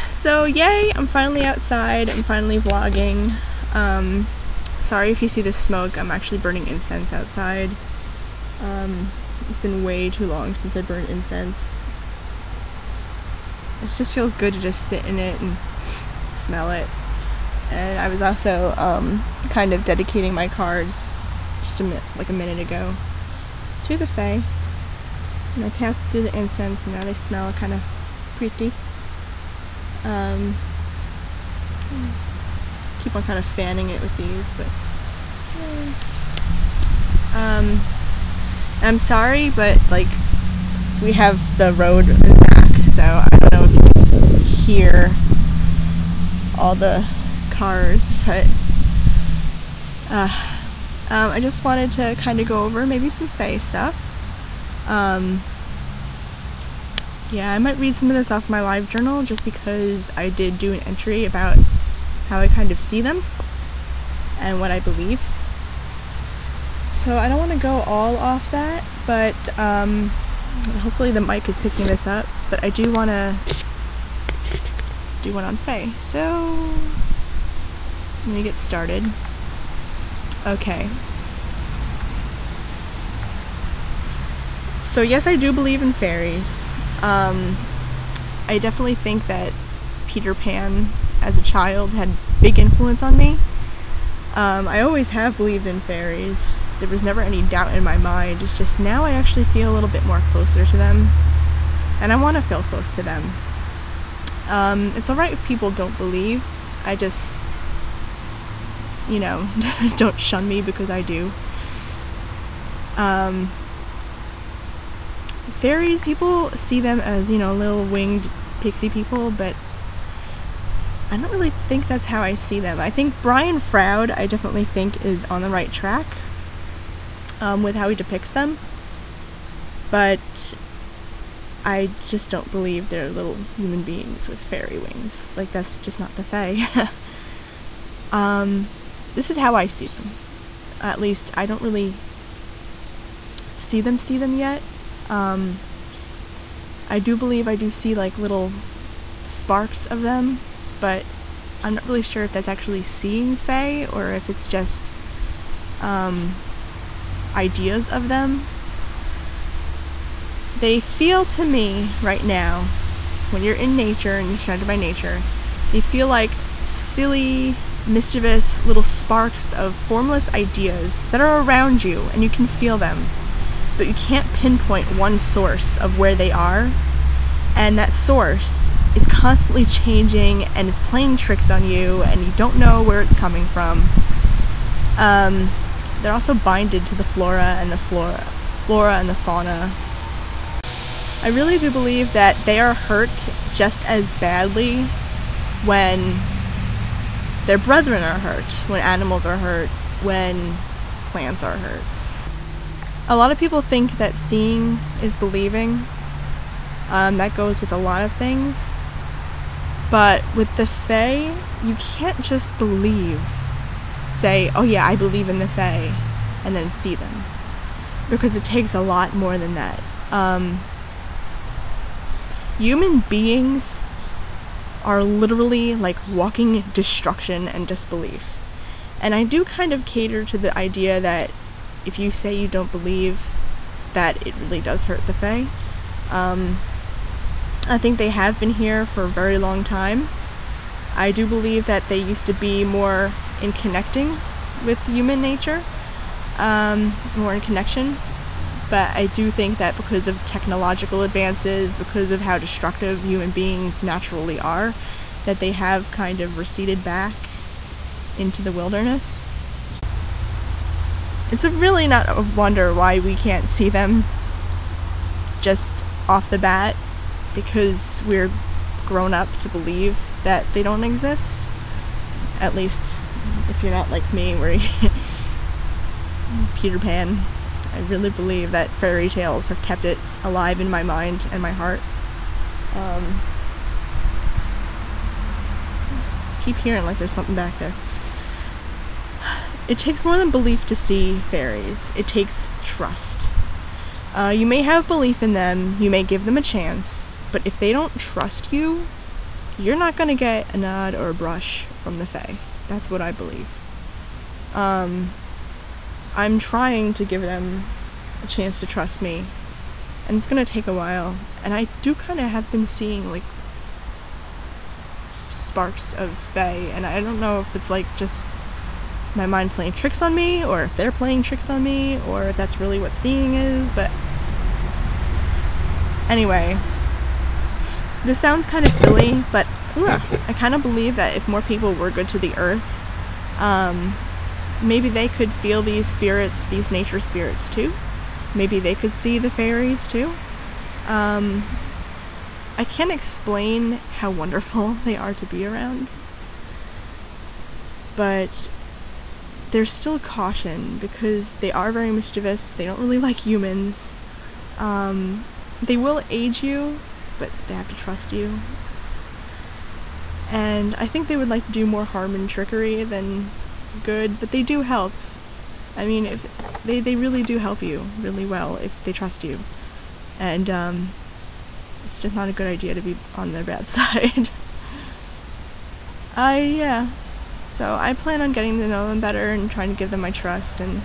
So yay, I'm finally outside, I'm finally vlogging. Sorry if you see the smoke, I'm actually burning incense outside. It's been way too long since I burned incense. It just feels good to just sit in it and smell it. And I was also kind of dedicating my cards just like a minute ago to the Fae. And I passed through the incense and now they smell kind of pretty. Keep on kind of fanning it with these, but I'm sorry, but like we have the road back, so I don't know if you can hear all the cars, but I just wanted to kind of go over maybe some Fae stuff. Yeah, I might read some of this off my live journal just because I did do an entry about how I kind of see them and what I believe. So I don't want to go all off that, but hopefully the mic is picking this up, but I do want to do one on Fae. So let me get started. Okay. So yes, I do believe in fairies. I definitely think that Peter Pan as a child had big influence on me. I always have believed in fairies. There was never any doubt in my mind. It's just now I actually feel a little bit more closer to them, and I want to feel close to them. It's alright if people don't believe. I just, you know, don't shun me because I do. Fairies, people see them as, you know, little winged pixie people, but I don't really think that's how I see them. I think Brian Froud, I definitely think, is on the right track with how he depicts them, but I just don't believe they're little human beings with fairy wings. Like, that's just not the Fae. This is how I see them. At least, I don't really see them yet. I do believe I do see like little sparks of them, but I'm not really sure if that's actually seeing Fae or if it's just ideas of them. They feel to me right now, when you're in nature and you're surrounded by nature, they feel like silly, mischievous little sparks of formless ideas that are around you and you can feel them. But you can't pinpoint one source of where they are, and that source is constantly changing and is playing tricks on you, and you don't know where it's coming from. They're also binded to the flora and the fauna. I really do believe that they are hurt just as badly when their brethren are hurt, when animals are hurt, when plants are hurt. A lot of people think that seeing is believing. That goes with a lot of things. But with the Fae, you can't just believe. Say, oh yeah, I believe in the Fae, and then see them. Because it takes a lot more than that. Human beings are literally like walking destruction and disbelief. And I do kind of cater to the idea that if you say you don't believe, that it really does hurt the Fae. I think they have been here for a very long time. I do believe that they used to be more in connecting with human nature, more in connection, but I do think that because of technological advances, because of how destructive human beings naturally are, that they have kind of receded back into the wilderness. It's really not a wonder why we can't see them just off the bat, because we're grown up to believe that they don't exist. At least if you're not like me, where Peter Pan, I really believe that fairy tales have kept it alive in my mind and my heart. Keep hearing like there's something back there. It takes more than belief to see fairies. It takes trust. You may have belief in them, you may give them a chance, but if they don't trust you, you're not gonna get a nod or a brush from the Fae. That's what I believe. I'm trying to give them a chance to trust me, and it's gonna take a while, and I do kind of have been seeing like sparks of Fae, and I don't know if it's like just my mind playing tricks on me, or if they're playing tricks on me, or if that's really what seeing is, but anyway, this sounds kind of silly, but I kind of believe that if more people were good to the earth, maybe they could feel these spirits, these nature spirits too. Maybe they could see the fairies too. I can't explain how wonderful they are to be around, but there's still caution because they are very mischievous. They don't really like humans. They will aid you, but they have to trust you. And I think they would like to do more harm and trickery than good, but they do help. I mean, if they really do help you really well if they trust you. And it's just not a good idea to be on their bad side. Yeah. So I plan on getting to know them better and trying to give them my trust, and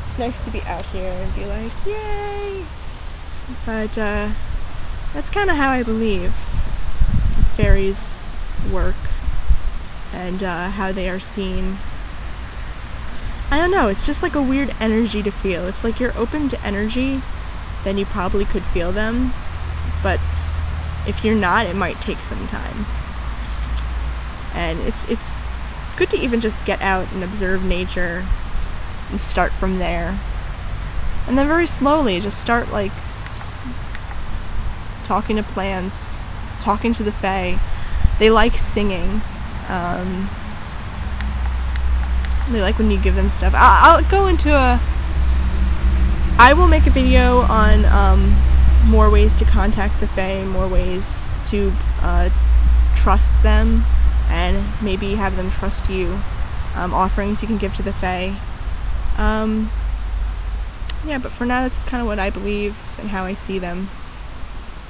it's nice to be out here and be like, yay! But that's kind of how I believe fairies work and how they are seen. I don't know, it's just like a weird energy to feel. If like you're open to energy, then you probably could feel them, but if you're not, it might take some time. And it's good to even just get out and observe nature and start from there. And then very slowly just start like talking to plants, talking to the Fae. They like singing. They like when you give them stuff. I will make a video on more ways to contact the Fae, more ways to trust them, and maybe have them trust you. Offerings you can give to the Fae. Yeah, but for now, this is kind of what I believe and how I see them.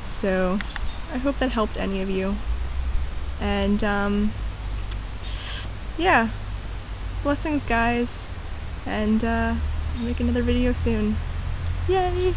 So I hope that helped any of you. And yeah, blessings guys, and I'll make another video soon. Yay!